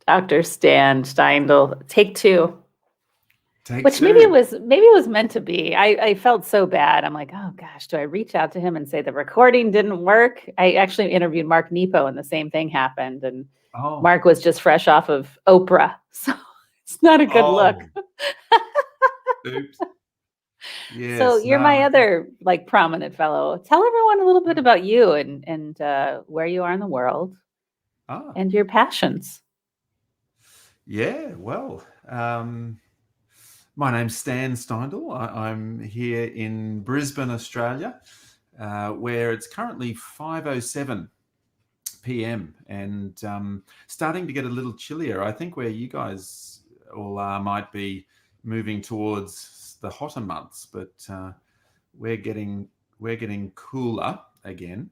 Dr. Stan Steindl. Take two. Take Which two. maybe it was meant to be. I felt so bad. I'm like, oh gosh, do I reach out to him and say the recording didn't work? I actually interviewed Mark Nepo and the same thing happened. And Mark was just fresh off of Oprah. So it's not a good look. Oops. Yes, so you're my other like prominent fellow. Tell everyone a little bit about you and where you are in the world and your passions. Yeah, well, my name's Stan Steindl. I'm here in Brisbane, Australia, where it's currently 5:07 p.m. and starting to get a little chillier. I think where you guys all are might be moving towards the hotter months, but we're getting cooler again.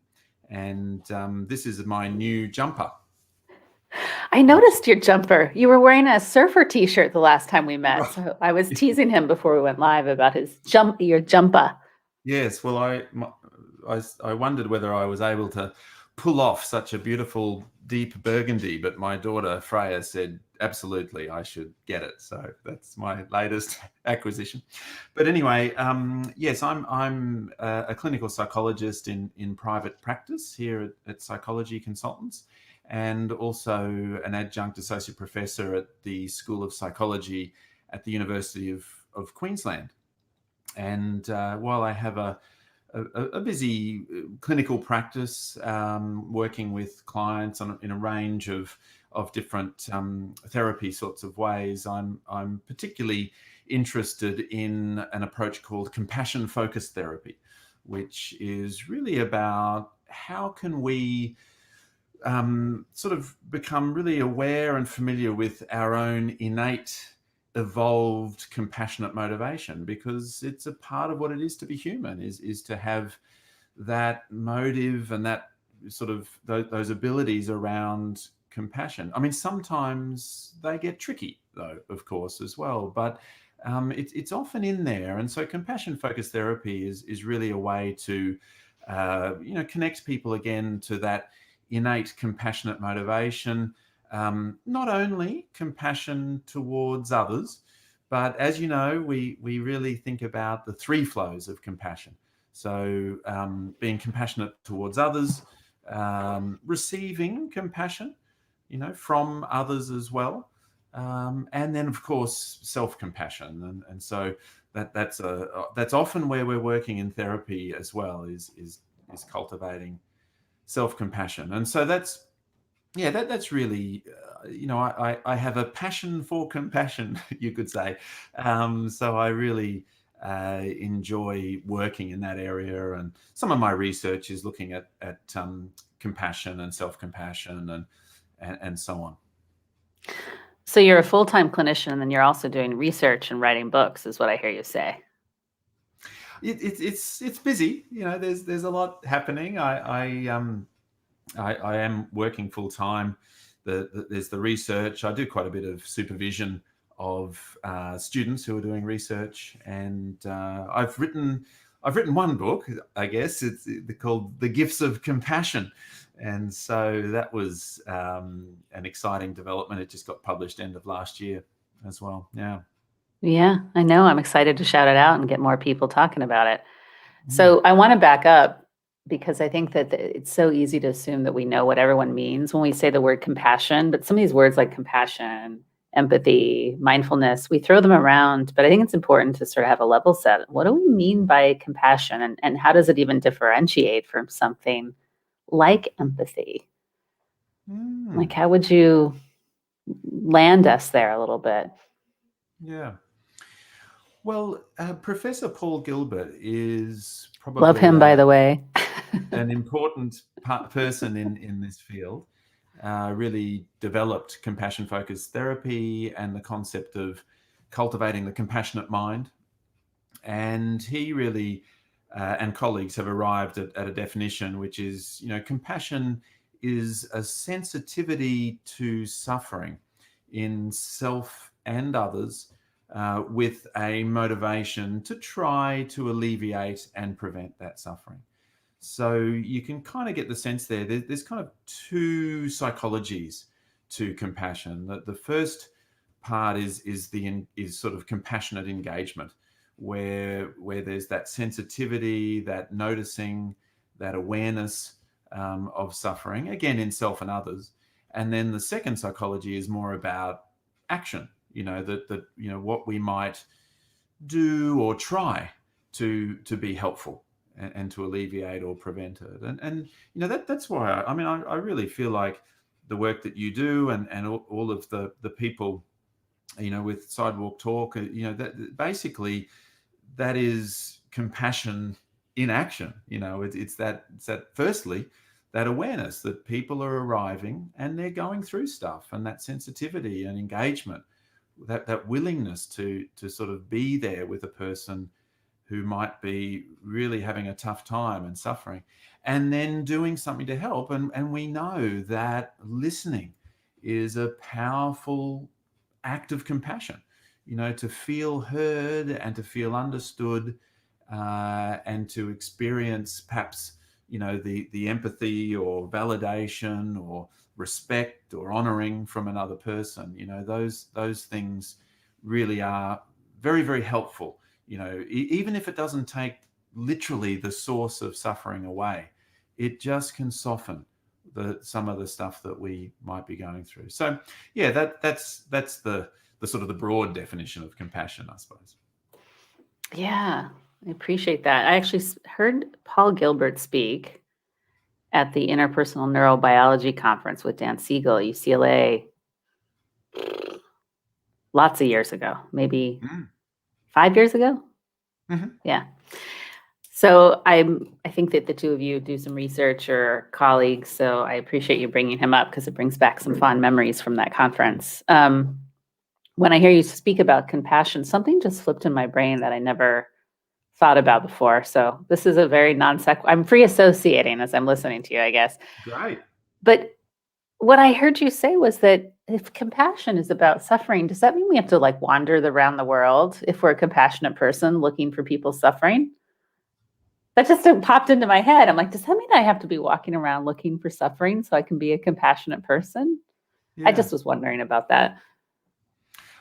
And this is my new jumper. I noticed your jumper. You were wearing a surfer t-shirt the last time we met. So I was teasing him before we went live about your jumper. Yes, well, I wondered whether I was able to pull off such a beautiful deep burgundy, but my daughter Freya said absolutely I should get it. So that's my latest acquisition. But anyway, yes, I'm a clinical psychologist in private practice here at Psychology Consultants, and also an Adjunct Associate Professor at the School of Psychology at the University of Queensland. And while I have a busy clinical practice, working with clients in a range of different therapy sorts of ways, I'm particularly interested in an approach called compassion-focused therapy, which is really about how can we sort of become really aware and familiar with our own innate, evolved, compassionate motivation, because it's a part of what it is to be human, is to have that motive and that sort of those abilities around compassion. I mean, sometimes they get tricky, though, of course, as well, but it's often in there. And so compassion-focused therapy is really a way to connect people again to that innate compassionate motivation, not only compassion towards others, but as you know, we really think about the three flows of compassion. So being compassionate towards others, receiving compassion, from others as well, and then of course self-compassion. And so that's often where we're working in therapy as well, is cultivating self-compassion. And so that's really, I have a passion for compassion, you could say. So I really enjoy working in that area. And some of my research is looking at compassion and self-compassion and so on. So you're a full-time clinician, and then you're also doing research and writing books, is what I hear you say. It's busy. There's a lot happening. I am working full time. There's the research. I do quite a bit of supervision of students who are doing research, and I've written one book. I guess it's called "The Gifts of Compassion," and so that was an exciting development. It just got published end of last year as well. Yeah, I know. I'm excited to shout it out and get more people talking about it. So I want to back up, because I think that it's so easy to assume that we know what everyone means when we say the word compassion, but some of these words like compassion, empathy, mindfulness, we throw them around, but I think it's important to sort of have a level set. What do we mean by compassion, and how does it even differentiate from something like empathy? Like, how would you land us there a little bit? Yeah. Well, Professor Paul Gilbert is probably... Love him, by the way. an important person in this field. Really developed compassion-focused therapy and the concept of cultivating the compassionate mind. And he really, and colleagues have arrived at a definition, which is, compassion is a sensitivity to suffering in self and others, with a motivation to try to alleviate and prevent that suffering. So you can kind of get the sense there's kind of two psychologies to compassion. The first part is sort of compassionate engagement, where there's that sensitivity, that noticing, that awareness of suffering, again, in self and others. And then the second psychology is more about action, that what we might do or try to be helpful and to alleviate or prevent it. And that's why I really feel like the work that you do and all of the people, with Sidewalk Talk, that basically that is compassion in action. It's that firstly, that awareness that people are arriving and they're going through stuff, and that sensitivity and engagement, that willingness to sort of be there with a person who might be really having a tough time and suffering, and then doing something to help. And we know that listening is a powerful act of compassion, to feel heard and to feel understood, and to experience perhaps, the empathy or validation or respect or honoring from another person. Those things really are very, very helpful. Even if it doesn't take literally the source of suffering away, it just can soften some of the stuff that we might be going through. So yeah, that's the sort of the broad definition of compassion, I suppose. Yeah, I appreciate that. I actually heard Paul Gilbert speak at the Interpersonal Neurobiology Conference with Dan Siegel at UCLA lots of years ago, maybe 5 years ago. Mm-hmm. Yeah. So I think that the two of you do some research or colleagues, so I appreciate you bringing him up because it brings back some fond memories from that conference. When I hear you speak about compassion, something just flipped in my brain that I never thought about before. So this is a very I'm free associating as I'm listening to you, I guess. Great. But what I heard you say was that if compassion is about suffering, does that mean we have to wander around the world if we're a compassionate person looking for people suffering? That just popped into my head. I'm like, does that mean I have to be walking around looking for suffering so I can be a compassionate person? Yeah. I just was wondering about that.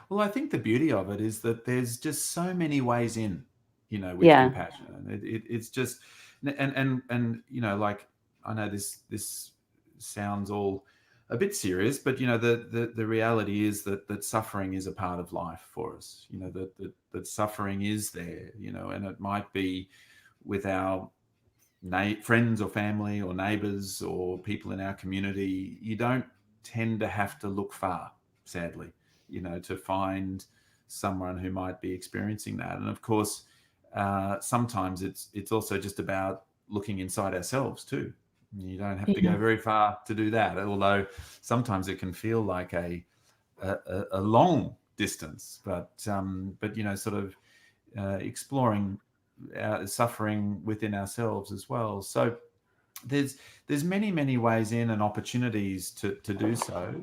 Well, I think the beauty of it is that there's just so many ways in, with compassion. It's just, and I know this sounds all a bit serious, but the reality is that suffering is a part of life for us. That suffering is there. And it might be with our friends or family or neighbors or people in our community. You don't tend to have to look far, sadly, to find someone who might be experiencing that. And of course, sometimes it's also just about looking inside ourselves too. You don't have to go very far to do that, although sometimes it can feel like a long distance, but sort of exploring suffering within ourselves as well. So there's many ways in and opportunities to do so,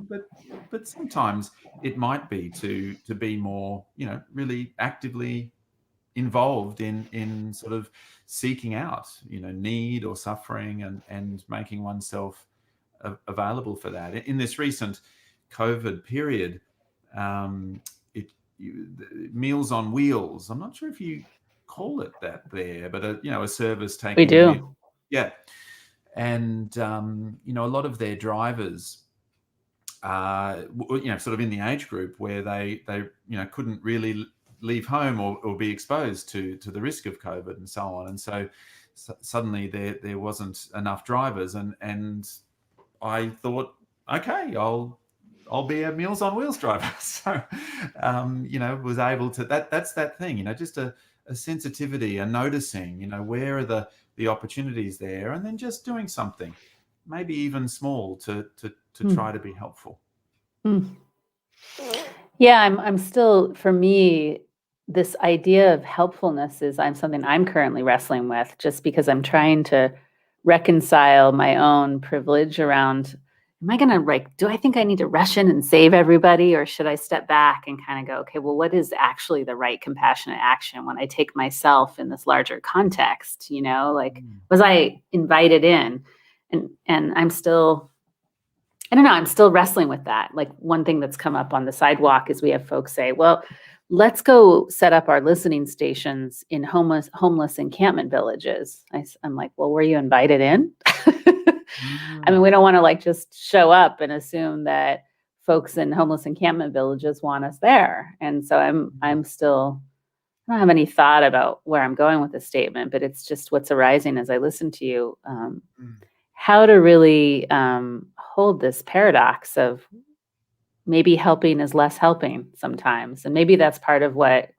but sometimes it might be to be more really actively involved in sort of seeking out need or suffering and making oneself available for that. In this recent COVID period, Meals on Wheels, I'm not sure if you call it that there, but a service taking We do. Yeah. And a lot of their drivers are sort of in the age group where they couldn't really leave home or be exposed to the risk of COVID and so on. And so suddenly there wasn't enough drivers, and I thought, okay, I'll be a Meals on Wheels driver. So was able to that's that thing, just a sensitivity, a noticing, where are the opportunities there, and then just doing something, maybe even small, to try to be helpful. Yeah, I'm still, for me, this idea of helpfulness is something I'm currently wrestling with, just because I'm trying to reconcile my own privilege around, am I going to do I think I need to rush in and save everybody, or should I step back and kind of go, okay, well, what is actually the right compassionate action when I take myself in this larger context? Was I invited in? And I'm still I don't know, I'm still wrestling with that. Like one thing that's come up on the sidewalk is we have folks say, well, let's go set up our listening stations in homeless encampment villages. I'm like, well, were you invited in? I mean, Mm. we don't want to like just show up and assume that folks in homeless encampment villages want us there. And so I'm still, I don't have any thought about where I'm going with this statement, but it's just what's arising as I listen to you. Mm. How to really hold this paradox of maybe helping is less helping sometimes. And maybe that's part of what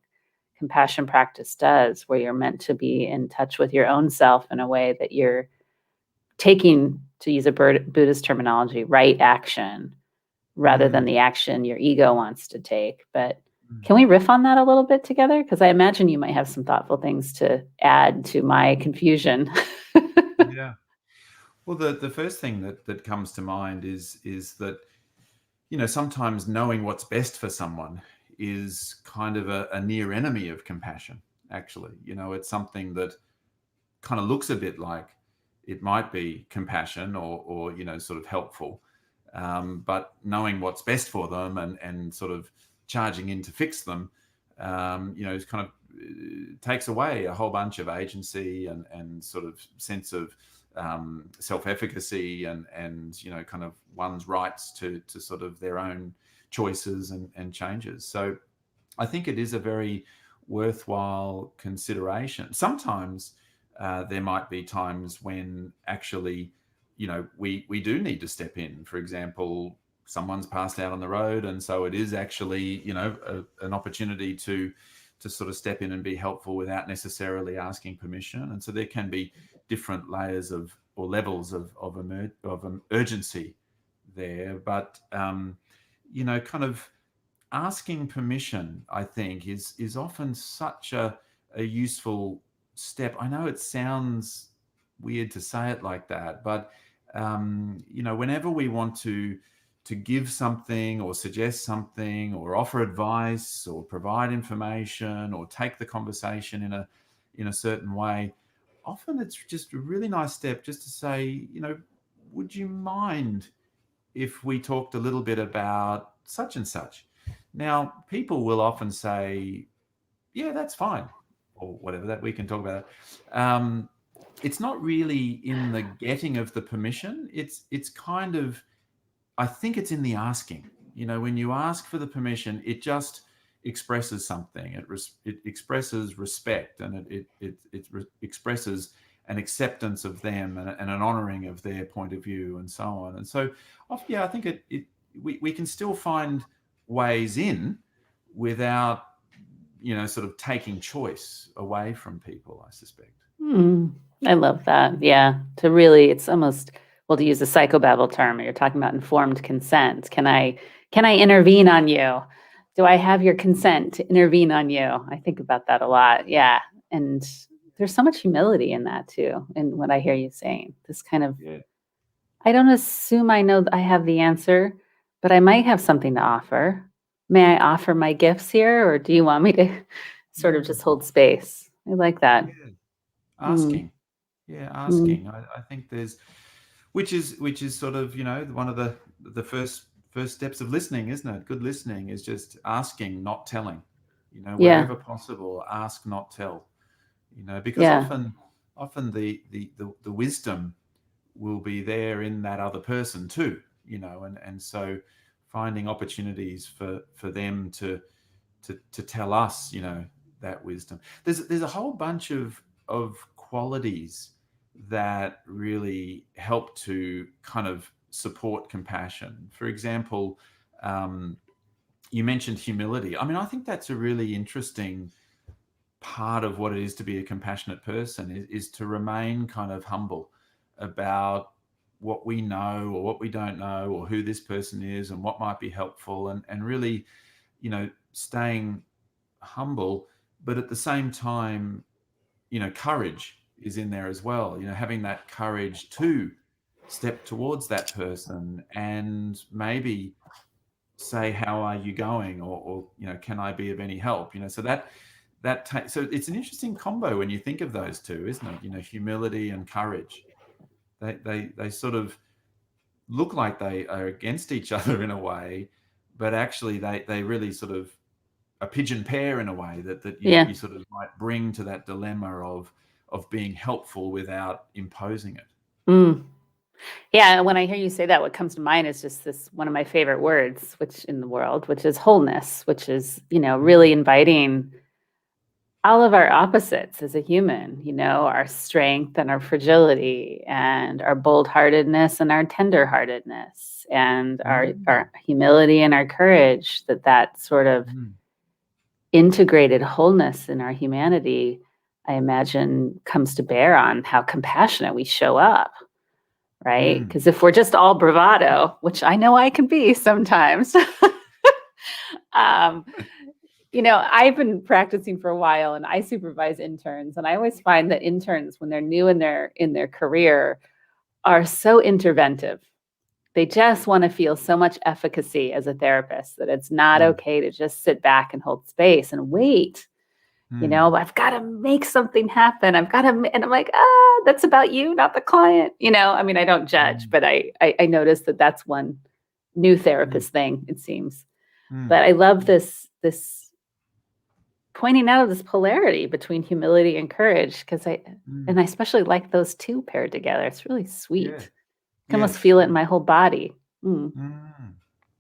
compassion practice does, where you're meant to be in touch with your own self in a way that you're taking, to use a Buddhist terminology, right action rather than Mm. the action your ego wants to take. But Mm. can we riff on that a little bit together? Because I imagine you might have some thoughtful things to add to my confusion. Yeah. Well, the first thing that comes to mind is that, sometimes knowing what's best for someone is kind of a near enemy of compassion, actually. It's something that kind of looks a bit like it might be compassion or sort of helpful. But knowing what's best for them and sort of charging in to fix them, is kind of takes away a whole bunch of agency and sort of sense of self-efficacy and kind of one's rights to sort of their own choices and changes. So I think it is a very worthwhile consideration. Sometimes there might be times when actually, we do need to step in. For example, someone's passed out on the road, and so it is actually, an opportunity to sort of step in and be helpful without necessarily asking permission. And so there can be different layers of or levels of urgency there. But kind of asking permission, I think, is often such a useful step. I know it sounds weird to say it like that, but whenever we want to give something or suggest something or offer advice or provide information or take the conversation in a certain way, often it's just a really nice step just to say, would you mind if we talked a little bit about such and such? Now, people will often say, yeah, that's fine, or whatever, that we can talk about it. It's not really in the getting of the permission. It's kind of, I think it's in the asking. When you ask for the permission, it just expresses something. It expresses respect, and it expresses an acceptance of them and an honoring of their point of view and so on. And so, yeah, I think we can still find ways in without sort of taking choice away from people, I suspect. I love that. Yeah. To really, it's almost, well, to use a psychobabble term, you're talking about informed consent. Can I intervene on you? Do I have your consent to intervene on you? I think about that a lot. Yeah. And there's so much humility in that too, in what I hear you saying. This kind of, Yeah. I don't assume I know I have the answer, but I might have something to offer. May I offer my gifts here, or do you want me to sort of Mm. just hold space? I like that. Yeah. Mm, Asking. Yeah, mm, asking. I think there's which is sort of one of the first steps of listening, isn't it? Good listening is just asking, not telling. yeah, Wherever possible, ask, not tell. Because yeah. often the wisdom will be there in that other person too. And so finding opportunities for them to tell us, that wisdom. There's a whole bunch of qualities that really help to kind of support compassion. For example, um, you mentioned humility. I mean, I think that's a really interesting part of what it is to be a compassionate person is to remain kind of humble about what we know or what we don't know or who this person is and what might be helpful and really, staying humble, but at the same time, courage is in there as well. Having that courage to step towards that person and maybe say, "How are you going?" or "Can I be of any help?" So so it's an interesting combo when you think of those two, isn't it? Humility and courage. They sort of look like they are against each other in a way, but actually they really sort of a pigeon pair in a way that Yeah. you sort of might bring to that dilemma of being helpful without imposing it. Mm. Yeah, when I hear you say that, what comes to mind is just this one of my favorite words, which in the world, which is wholeness, which is, really inviting all of our opposites as a human, our strength and our fragility and our bold-heartedness and our tender-heartedness and Mm, our humility and our courage, that sort of mm, integrated wholeness in our humanity, I imagine comes to bear on how compassionate we show up, right? mm, Because if we're just all bravado, which I know I can be sometimes, um, I've been practicing for a while and I supervise interns, and I always find that interns, when they're new in their career, are so interventive. They just want to feel so much efficacy as a therapist that it's not mm, okay to just sit back and hold space and wait. mm, I've got to make something happen. And I'm like, that's about you, not the client. I mean, I don't judge, mm, but I noticed that that's one new mm, therapist thing, it seems. mm, But I love this pointing out of this polarity between humility and courage, mm. and I especially like those two paired together. It's really Yeah. sweet. I can almost Yes. feel it in Yes. my whole body. Mm.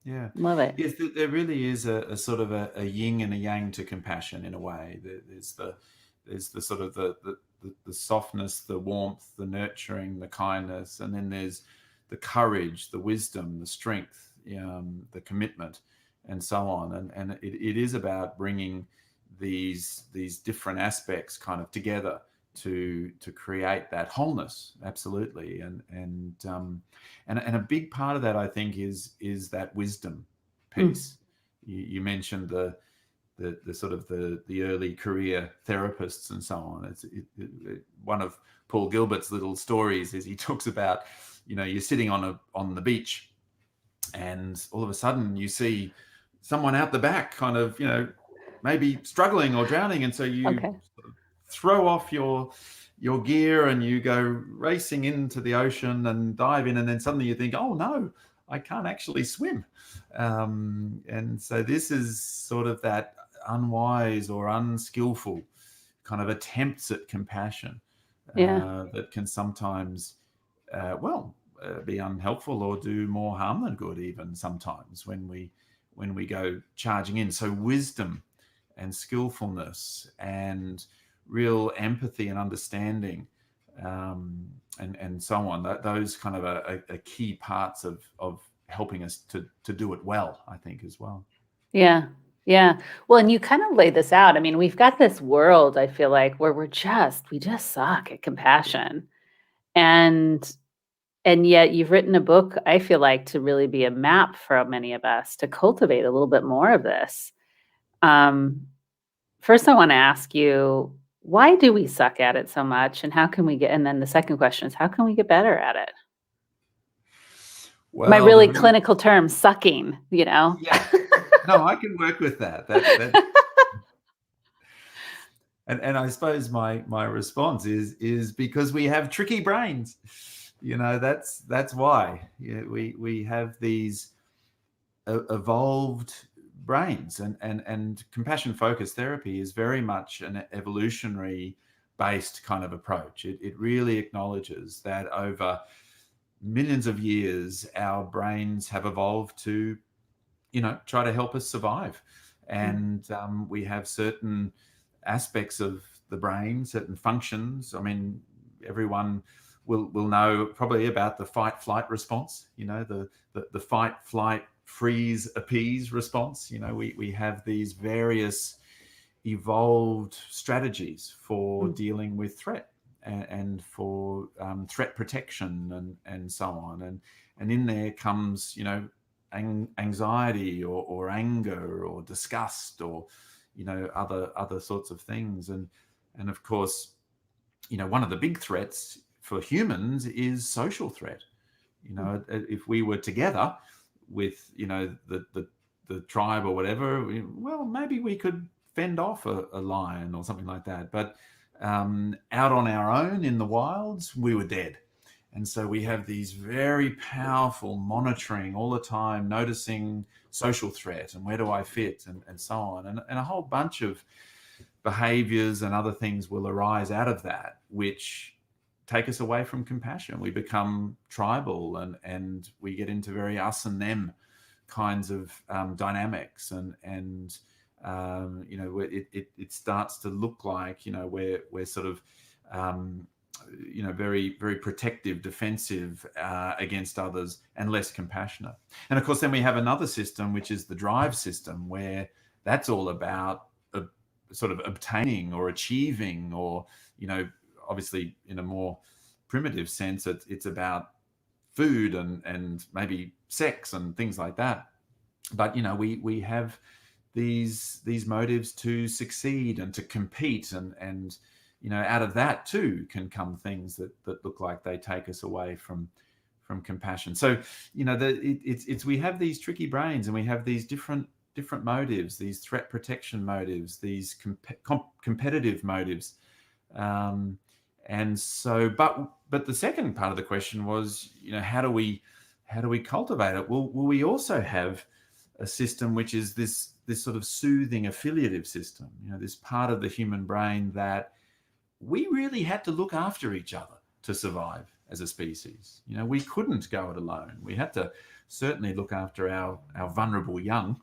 Yeah. Love it. Yes, there really is a sort of a yin and a yang to compassion in a way. There's the sort of the softness, the warmth, the nurturing, the kindness, and then there's the courage, the wisdom, the strength, the commitment, and so on. And it is about bringing these different aspects kind of together to create that wholeness. Absolutely. And a big part of that, I think, is that wisdom Mm. piece. You mentioned the sort of the early career therapists and so on. One of Paul Gilbert's little stories is he talks about, you're sitting on the beach, and all of a sudden you see someone out the back, kind of, maybe struggling or drowning, and so you Okay. sort of throw off your gear and you go racing into the ocean and dive in, and then suddenly you think, oh no, I can't actually swim. And so this is sort of that unwise or unskillful kind of attempts at compassion Yeah. that can sometimes, be unhelpful or do more harm than good, even sometimes when we go charging in. So wisdom and skillfulness and real empathy and understanding, and so on. Those kind of are key parts of helping us to do it well, I think, as well. Yeah. Yeah. Well, and you kind of laid this out. I mean, we've got this world, I feel like, where we just suck at compassion. And yet you've written a book, I feel like, to really be a map for many of us to cultivate a little bit more of this. Um, First, I want to ask you, why do we suck at it so much, and how can we get? And then the second question is, how can we get better at it? My Well, really clinical term, sucking. yeah, no, I can work with that. That and I suppose my response is because we have tricky brains. That's why. We have these evolved brains, and compassion focused therapy is very much an evolutionary based kind of approach. It really acknowledges that over millions of years our brains have evolved to try to help us survive, Mm, and we have certain aspects of the brain, certain functions. I mean, everyone will know probably about the fight flight response. The fight flight freeze appease response. We have these various evolved strategies for mm, dealing with threat, and for threat protection, and so on. And in there comes anxiety, or anger, or disgust, or other sorts of things. And of course, one of the big threats for humans is social threat. mm, If we were together with the tribe or whatever, well, maybe we could fend off a lion or something like that. But out on our own in the wilds, we were dead. And so we have these very powerful monitoring all the time, noticing social threat and where do I fit and so on. And a whole bunch of behaviors and other things will arise out of that, which take us away from compassion. We become tribal and we get into very us and them kinds of dynamics. And it starts to look like, we're sort of, very, very protective, defensive against others and less compassionate. And of course, then we have another system, which is the drive system, where that's all about sort of obtaining or achieving, or, obviously in a more primitive sense, it's about food and maybe sex and things like that. But, we have these motives to succeed and to compete, and out of that too can come things that look like they take us away from compassion. So, we have these tricky brains, and we have these different motives, these threat protection motives, these competitive motives. And so, but the second part of the question was, how do we cultivate it? Well, we also have a system which is this sort of soothing affiliative system, this part of the human brain that we really had to look after each other to survive as a species. We couldn't go it alone. We had to certainly look after our vulnerable young.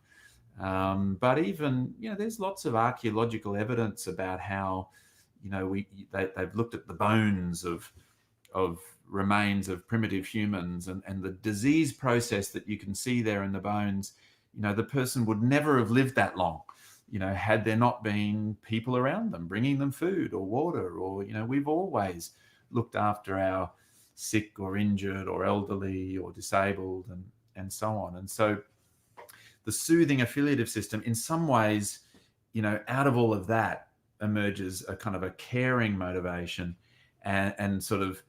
But even, there's lots of archaeological evidence about how, they've looked at the bones of remains of primitive humans, and the disease process that you can see there in the bones. The person would never have lived that long, had there not been people around them bringing them food or water, or, we've always looked after our sick or injured or elderly or disabled and so on. And so the soothing affiliative system, in some ways, out of all of that emerges a kind of a caring motivation and sort of,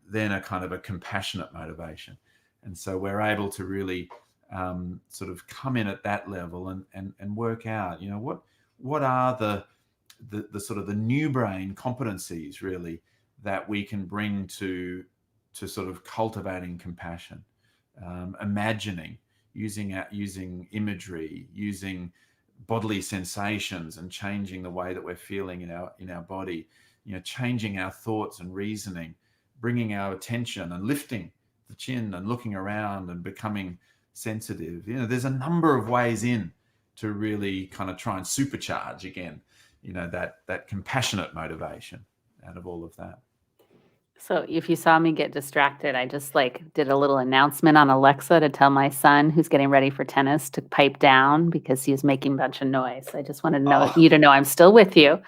then a kind of a compassionate motivation. And so we're able to really sort of come in at that level and work out, what are the sort of the new brain competencies really that we can bring to sort of cultivating compassion, imagining, using imagery, using bodily sensations and changing the way that we're feeling in our body, changing our thoughts and reasoning, bringing our attention and lifting the chin and looking around and becoming sensitive. There's a number of ways in to really kind of try and supercharge again, that compassionate motivation out of all of that. So if you saw me get distracted, I just did a little announcement on Alexa to tell my son, who's getting ready for tennis, to pipe down because he was making a bunch of noise. I just wanted you to know I'm still with you.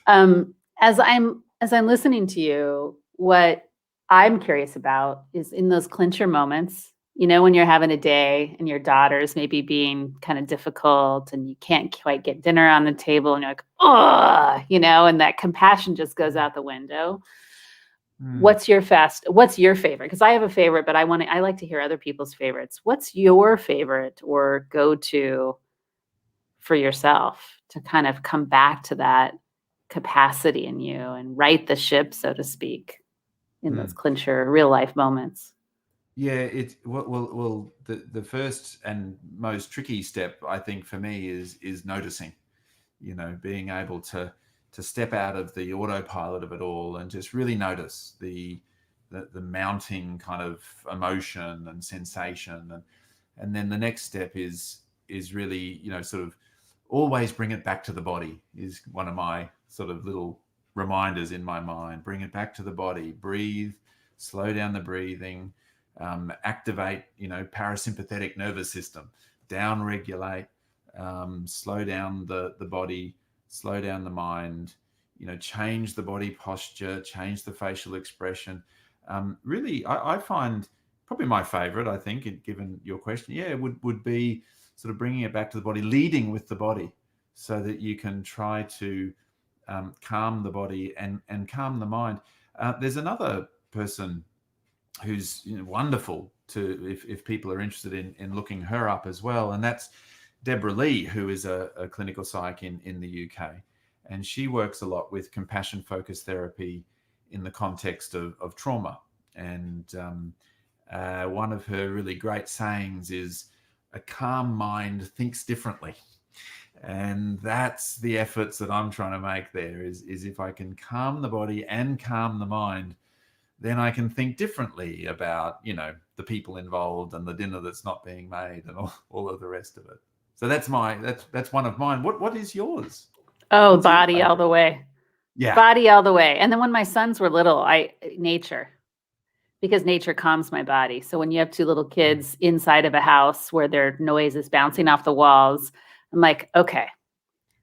As I'm listening to you, what I'm curious about is in those clincher moments, when you're having a day and your daughter's maybe being kind of difficult and you can't quite get dinner on the table and you're like, oh, and that compassion just goes out the window. What's your favorite? Because I have a favorite, but I like to hear other people's favorites. What's your favorite or go-to for yourself to kind of come back to that capacity in you and right the ship, so to speak, in those clincher real life moments? Yeah, the first and most tricky step, I think, for me is noticing, being able to step out of the autopilot of it all and just really notice the mounting kind of emotion and sensation. And then the next step is really, sort of always bring it back to the body is one of my sort of little reminders in my mind. Bring it back to the body, breathe, slow down the breathing, activate, parasympathetic nervous system, down regulate, slow down the body, slow down the mind, change the body posture, change the facial expression. Really, I find probably my favorite, I think, given your question, would be sort of bringing it back to the body, leading with the body so that you can try to calm the body and calm the mind. There's another person who's wonderful if people are interested in looking her up as well. And that's Deborah Lee, who is a clinical psych in the UK. And she works a lot with compassion-focused therapy in the context of trauma and one of her really great sayings is, "A calm mind thinks differently." And that's the efforts that I'm trying to make there is if I can calm the body and calm the mind, then I can think differently about, the people involved and the dinner that's not being made and all of the rest of it. So that's one of mine. What is yours? Oh, What's your body all favorite? the way. Yeah. Body all the way. And then when my sons were little, nature, because nature calms my body. So when you have two little kids inside of a house where their noise is bouncing off the walls, I'm like, okay,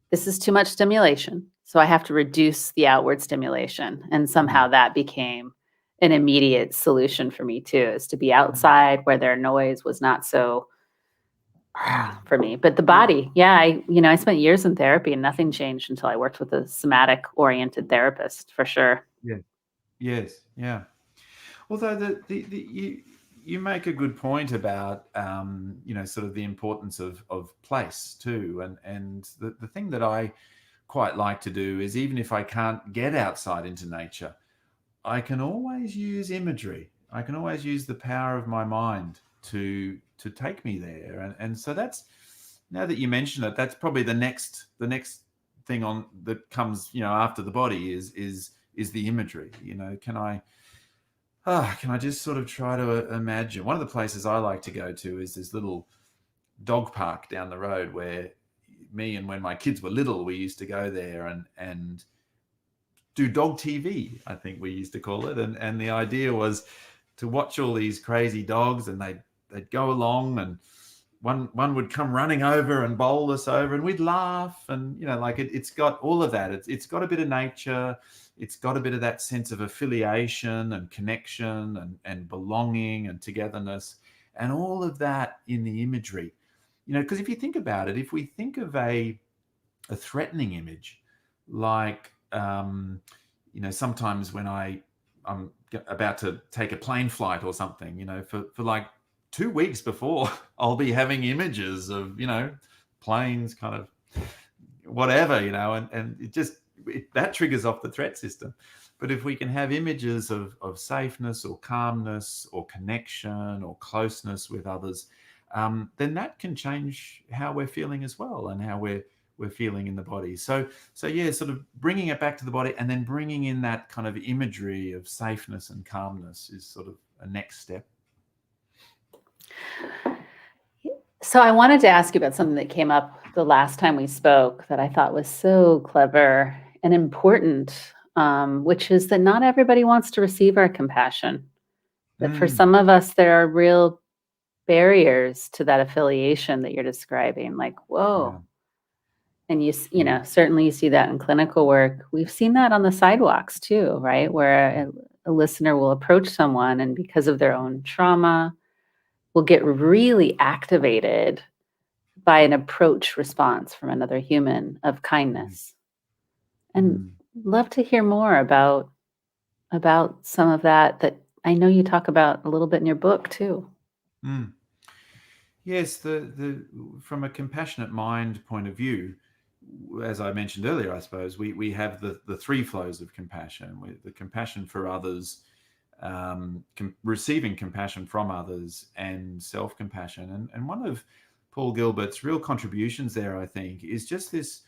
this is too much stimulation. So I have to reduce the outward stimulation. And somehow that became an immediate solution for me too, is to be outside where their noise was not so for me. But the body, I spent years in therapy and nothing changed until I worked with a somatic oriented therapist for sure. Yeah. Yes. Yeah. Although you make a good point about sort of the importance of place too, and the thing that I quite like to do is, even if I can't get outside into nature, I can always use imagery. I can always use the power of my mind to take me there, and so that's, now that you mention it, that's probably the next thing on that comes after the body is the imagery. Can I just sort of try to imagine? One of the places I like to go to is this little dog park down the road where when my kids were little, we used to go there and do dog TV, I think we used to call it. And the idea was to watch all these crazy dogs, and they'd go along, and one would come running over and bowl us over, and we'd laugh. And, it's got all of that. It's got a bit of nature. It's got a bit of that sense of affiliation and connection and belonging and togetherness, and all of that in the imagery. Because if you think about it, if we think of a threatening image, like, sometimes when I'm about to take a plane flight or something, for like 2 weeks before, I'll be having images of, planes kind of whatever, and that triggers off the threat system. But if we can have images of safeness or calmness or connection or closeness with others, then that can change how we're feeling as well, and how we're feeling in the body. So yeah, sort of bringing it back to the body and then bringing in that kind of imagery of safeness and calmness is sort of a next step. So I wanted to ask you about something that came up the last time we spoke that I thought was so clever and important, which is that not everybody wants to receive our compassion. That for some of us, there are real barriers to that affiliation that you're describing, like, whoa. Yeah. And certainly you see that in clinical work. We've seen that on the sidewalks too, right? Where a listener will approach someone, and because of their own trauma, will get really activated by an approach response from another human of kindness. And love to hear more about some of that I know you talk about a little bit in your book too. Yes, from a compassionate mind point of view, as I mentioned earlier, I suppose we have the three flows of compassion: with the compassion for others, receiving compassion from others, and self-compassion. And one of Paul Gilbert's real contributions there, I think, is just this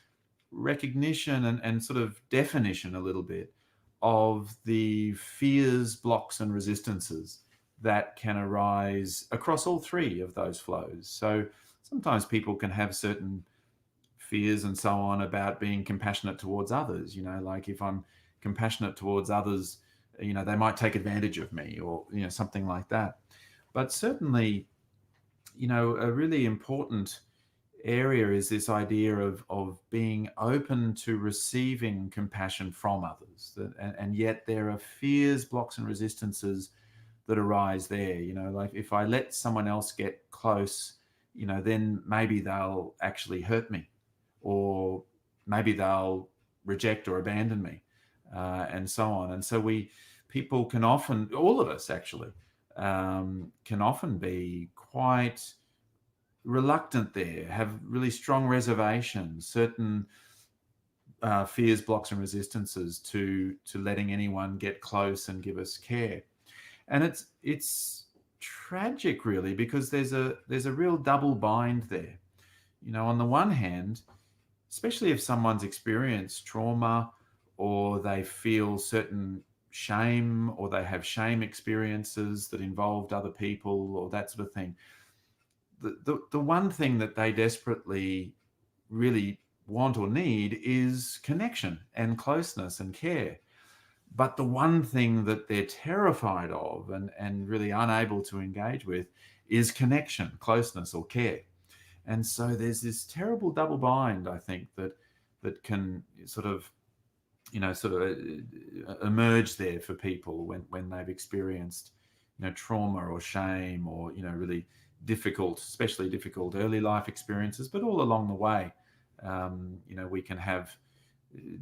recognition and sort of definition a little bit of the fears, blocks, and resistances that can arise across all three of those flows. So sometimes people can have certain fears and so on about being compassionate towards others. Like if I'm compassionate towards others, they might take advantage of me, or something like that. But certainly, a really important area is this idea of being open to receiving compassion from others, and yet there are fears, blocks, and resistances that arise there. Like if I let someone else get close, then maybe they'll actually hurt me, or maybe they'll reject or abandon me, and so on. And so people can often, all of us actually, can often be quite reluctant there, have really strong reservations, certain fears, blocks, and resistances to letting anyone get close and give us care. And it's tragic, really, because there's a real double bind there. On the one hand, especially if someone's experienced trauma, or they feel certain shame, or they have shame experiences that involved other people, or that sort of thing, the one thing that they desperately really want or need is connection and closeness and care. But the one thing that they're terrified of and really unable to engage with is connection, closeness, or care. And so there's this terrible double bind, I think, that can sort of emerge there for people when they've experienced trauma or shame, or really difficult, especially difficult early life experiences, but all along the way. We can have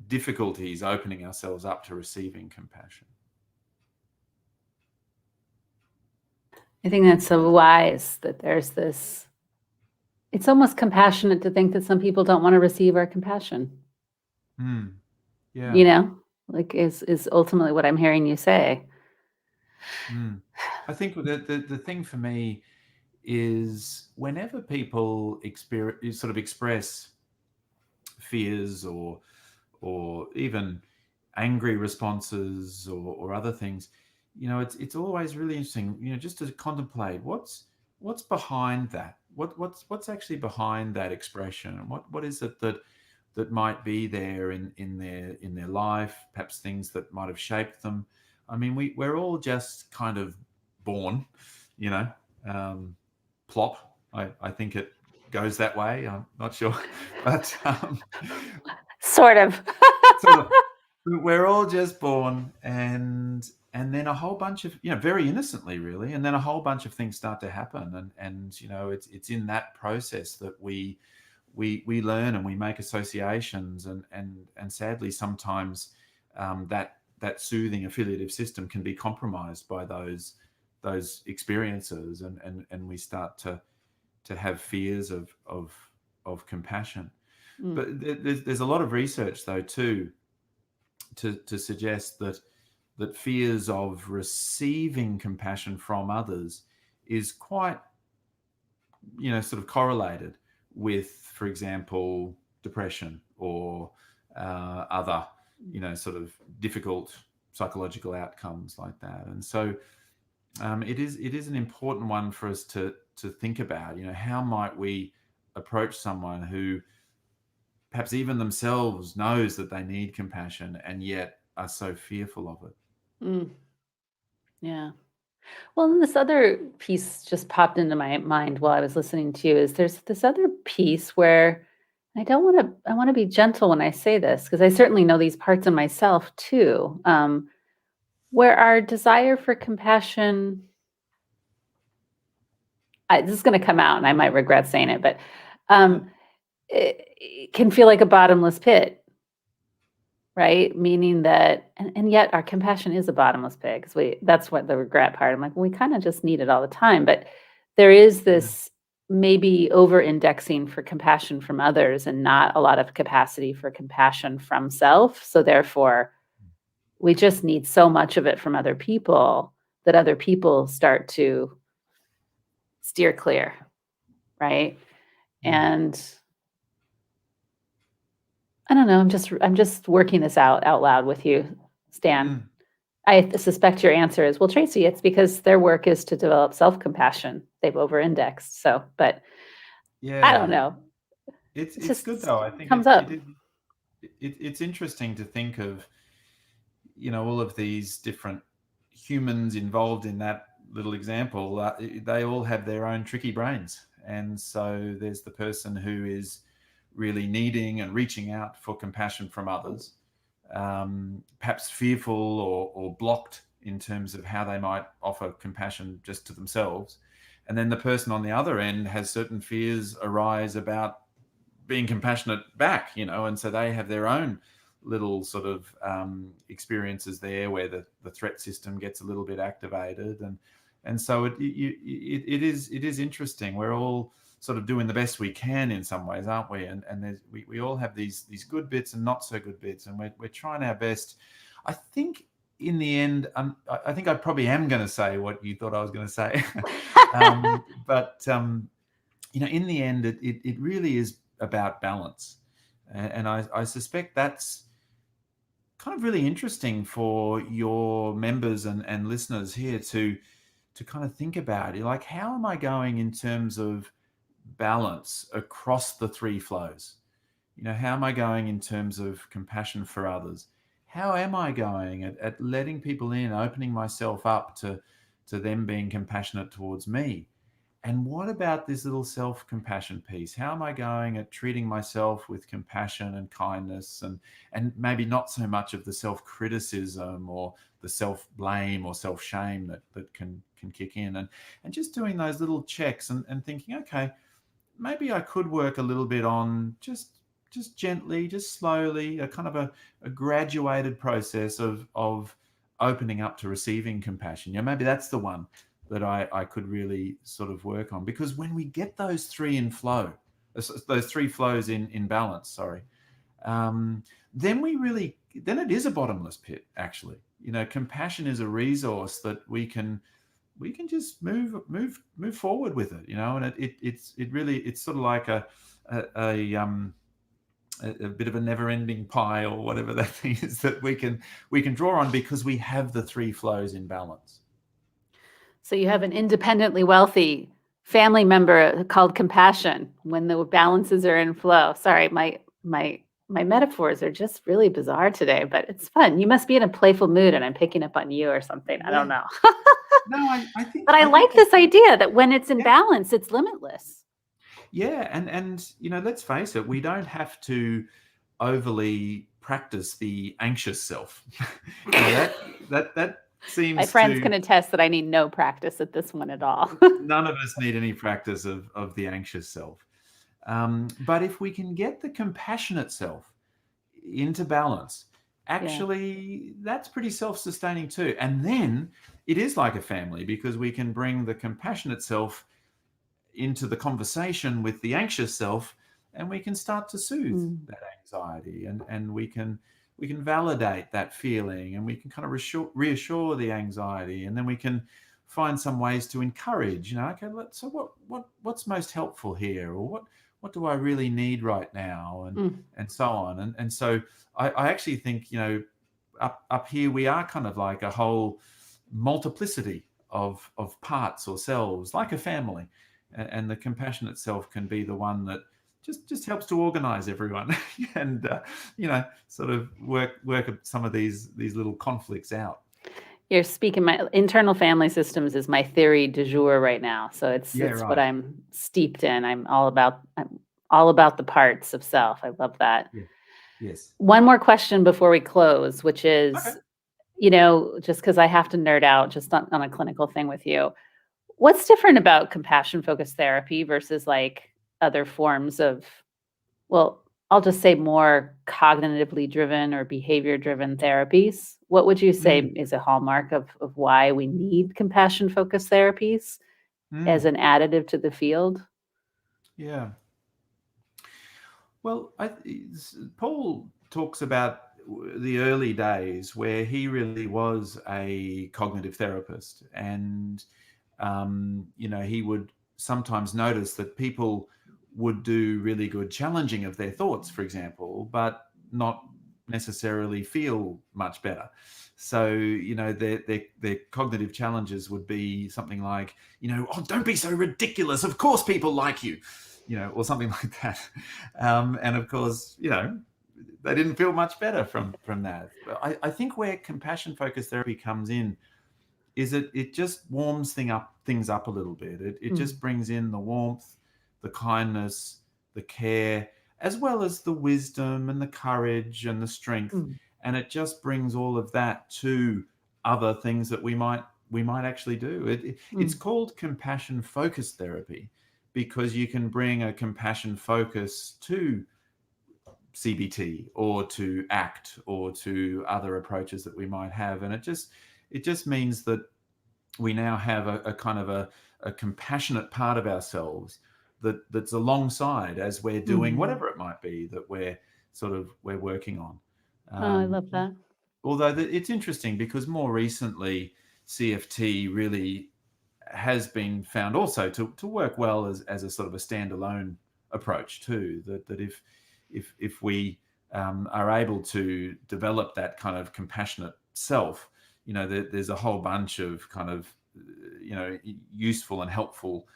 difficulties opening ourselves up to receiving compassion. I think that's so wise that there's this, it's almost compassionate to think that some people don't want to receive our compassion. Yeah. Like is ultimately what I'm hearing you say. I think the thing for me is whenever people express fears or even angry responses or other things, it's always really interesting, just to contemplate what's behind that, what's actually behind that expression, and what is it that might be there in their life, perhaps things that might have shaped them. I mean, we're all just kind of born, plop. I think it goes that way. I'm not sure, but sort of. sort of. We're all just born, and then a whole bunch of, very innocently, really, and then a whole bunch of things start to happen, and it's in that process that we learn and we make associations, and sadly sometimes that soothing affiliative system can be compromised by those experiences, and we start to have fears of compassion. But there's a lot of research, though, too, to suggest that fears of receiving compassion from others is quite sort of correlated with, for example, depression or other sort of difficult psychological outcomes like that. And so it is an important one for us to think about. How might we approach someone who perhaps even themselves knows that they need compassion and yet are so fearful of it? Yeah. Well, and this other piece just popped into my mind while I was listening to you, is there's this other piece where I want to be gentle when I say this, because I certainly know these parts in myself too, where our desire for compassion, this is going to come out and I might regret saying it, but it can feel like a bottomless pit, right? Meaning that, and yet our compassion is a bottomless pit, because that's what the regret part. I'm like, well, we kind of just need it all the time. But there is this maybe over-indexing for compassion from others and not a lot of capacity for compassion from self. So therefore, we just need so much of it from other people that other people start to steer clear, right? And I don't know, I'm just working this out loud with you, Stan. I suspect your answer is, well, Tracy, it's because their work is to develop self-compassion. They've over-indexed. So, but I don't know. It's just good, though. I think comes up. It's interesting to think of, all of these different humans involved in that little example. They all have their own tricky brains. And so there's the person who is really needing and reaching out for compassion from others, perhaps fearful or blocked in terms of how they might offer compassion just to themselves. And then the person on the other end has certain fears arise about being compassionate back, and so they have their own little sort of experiences there where the threat system gets a little bit activated. And so it is interesting. We're all sort of doing the best we can in some ways, aren't we? And we all have these good bits and not so good bits, and we're trying our best. I think in the end, I think I probably am going to say what you thought I was going to say. But in the end, it really is about balance. And I suspect that's kind of really interesting for your members and listeners here to kind of think about. You're like, how am I going in terms of balance across the three flows? How am I going in terms of compassion for others? How am I going at letting people in, opening myself up to them being compassionate towards me? And what about this little self-compassion piece? How am I going at treating myself with compassion and kindness, and maybe not so much of the self-criticism or the self-blame or self-shame that can kick in, and just doing those little checks and thinking, okay, maybe I could work a little bit on just gently, just slowly, a kind of a graduated process of opening up to receiving compassion. Maybe that's the one that I could really sort of work on, because when we get those three in flow, those three flows in balance, then it is a bottomless pit. Actually, compassion is a resource that we can just move forward with it, and it's sort of like a bit of a never-ending pie, or whatever that thing is that we can draw on, because we have the three flows in balance. So you have an independently wealthy family member called compassion when the balances are in flow. Sorry, my metaphors are just really bizarre today, but it's fun. You must be in a playful mood and I'm picking up on you or something. I don't know. No, I think. But I like this idea that when it's in Yeah. balance, it's limitless. Yeah, and let's face it, we don't have to overly practice the anxious self. That seems My friends can attest that I need no practice at this one at all. None of us need any practice of the anxious self. But if we can get the compassionate self into balance, actually, that's pretty self-sustaining too. And then it is like a family, because we can bring the compassionate self into the conversation with the anxious self, and we can start to soothe that anxiety, and we can validate that feeling, and we can kind of reassure the anxiety, and then we can find some ways to encourage, okay, so what's most helpful here, or what do I really need right now, and so on. And so I actually think, up here we are kind of like a whole multiplicity of parts or selves, like a family. And the compassionate self can be the one that just helps to organize everyone and sort of work some of these little conflicts out. You're speaking, my internal family systems is my theory du jour right now. So it's what I'm steeped in. I'm all about the parts of self. I love that. Yeah. Yes. One more question before we close, which is, okay, just because I have to nerd out just on a clinical thing with you. What's different about compassion-focused therapy versus like other forms of, well, I'll just say more cognitively driven or behavior-driven therapies? What would you say is a hallmark of why we need compassion-focused therapies as an additive to the field? Yeah. Well, Paul talks about the early days where he really was a cognitive therapist, and he would sometimes notice that people would do really good challenging of their thoughts, for example, but not necessarily feel much better. So, their cognitive challenges would be something like, oh, don't be so ridiculous. Of course people like you, or something like that. And of course, they didn't feel much better from that. But I think where compassion-focused therapy comes in is it just warms things up a little bit. It just brings in the warmth, the kindness, the care, as well as the wisdom and the courage and the strength. And it just brings all of that to other things that we might actually do. It's called compassion-focused therapy because you can bring a compassion focus to CBT or to ACT or to other approaches that we might have. And it just means that we now have a kind of a compassionate part of ourselves that's alongside as we're doing whatever it might be that we're working on. I love that. although it's interesting because more recently CFT really has been found also to work well as a sort of a standalone approach too. That if we are able to develop that kind of compassionate self, there's a whole bunch of kind of useful and helpful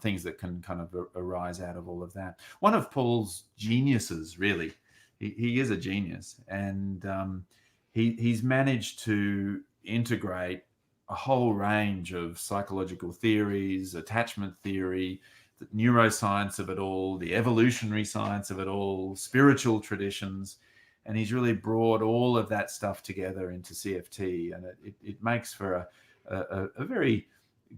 things that can kind of arise out of all of that. One of Paul's geniuses, really, he is a genius, and he's managed to integrate a whole range of psychological theories, attachment theory, the neuroscience of it all, the evolutionary science of it all, spiritual traditions. And he's really brought all of that stuff together into CFT. And it makes for a very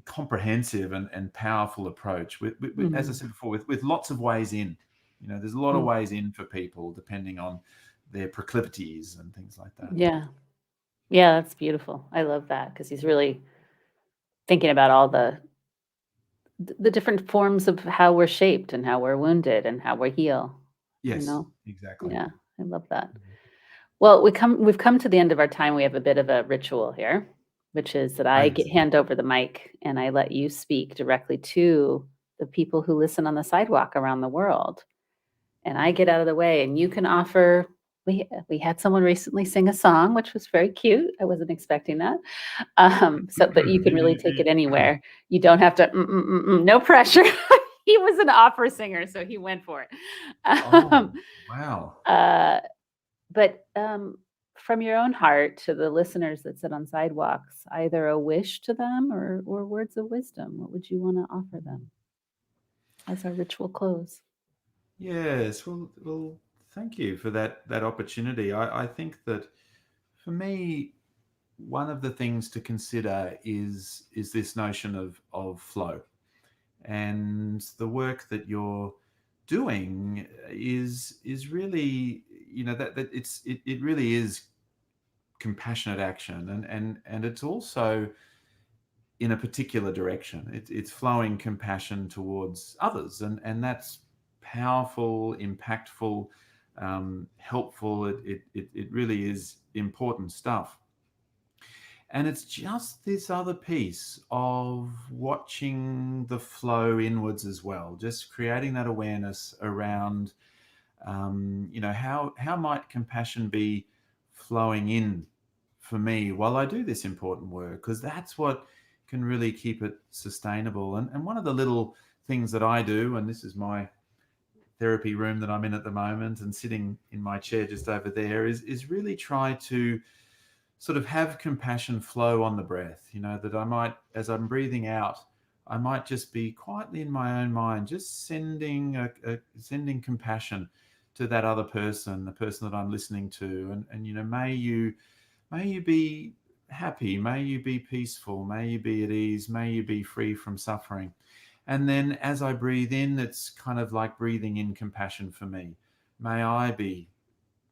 comprehensive and powerful approach, with as I said before, with lots of ways in. There's a lot of ways in for people depending on their proclivities and things like that. Yeah. Yeah, that's beautiful. I love that because he's really thinking about all the different forms of how we're shaped and how we're wounded and how we heal. Yes, exactly. Yeah, I love that. Well, we've come to the end of our time. We have a bit of a ritual here, which is that I Yes. hand over the mic and I let you speak directly to the people who listen on the sidewalk around the world. And I get out of the way and you can offer. We had someone recently sing a song, which was very cute. I wasn't expecting that. But you can really take it anywhere. You don't have to, no pressure. He was an opera singer, so he went for it. Oh, wow. But from your own heart to the listeners that sit on sidewalks, either a wish to them or words of wisdom, what would you want to offer them as our ritual close? Yes, well, thank you for that opportunity. I think that for me, one of the things to consider is this notion of flow, and the work that you're doing is really, that it really is compassionate action, and it's also in a particular direction. It's flowing compassion towards others, and that's powerful, impactful, helpful. It really is important stuff. And it's just this other piece of watching the flow inwards as well, just creating that awareness around, how might compassion be flowing in for me while I do this important work, because that's what can really keep it sustainable. And one of the little things that I do, and this is my therapy room that I'm in at the moment, and sitting in my chair just over there, is really try to sort of have compassion flow on the breath, that I might, as I'm breathing out, I might just be quietly in my own mind, just sending compassion to that other person, the person that I'm listening to. And may you be happy, may you be peaceful, may you be at ease, may you be free from suffering. And then as I breathe in, it's kind of like breathing in compassion for me. May I be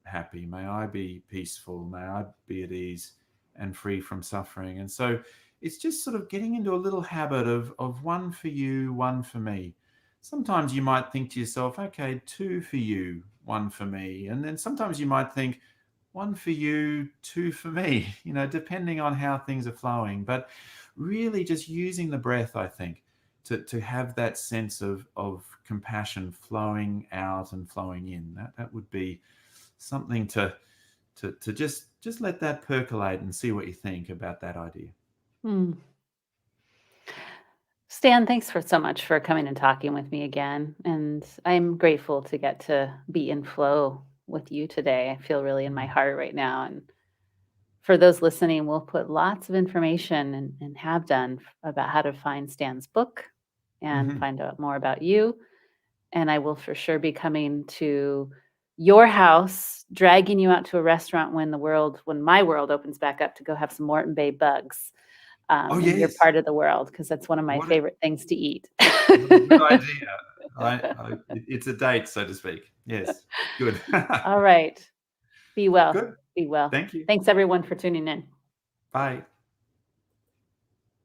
happy, may I be peaceful, may I be at ease and free from suffering. And so it's just sort of getting into a little habit of one for you, one for me. Sometimes you might think to yourself, okay, two for you, one for me. And then sometimes you might think, one for you, two for me, depending on how things are flowing. But really just using the breath, I think, to have that sense of compassion flowing out and flowing in. That would be something to just let that percolate and see what you think about that idea. Stan, thanks for so much for coming and talking with me again. And I'm grateful to get to be in flow with you today. I feel really in my heart right now. And for those listening, we'll put lots of information and have done about how to find Stan's book and find out more about you. And I will for sure be coming to your house, dragging you out to a restaurant when my world opens back up, to go have some Moreton Bay bugs. Oh, in your yes. part of the world, because that's one of my favorite things to eat. What a good idea. It's a date, so to speak. Yes. Good. All right. Be well. Good. Be well. Thank you. Thanks everyone for tuning in. Bye.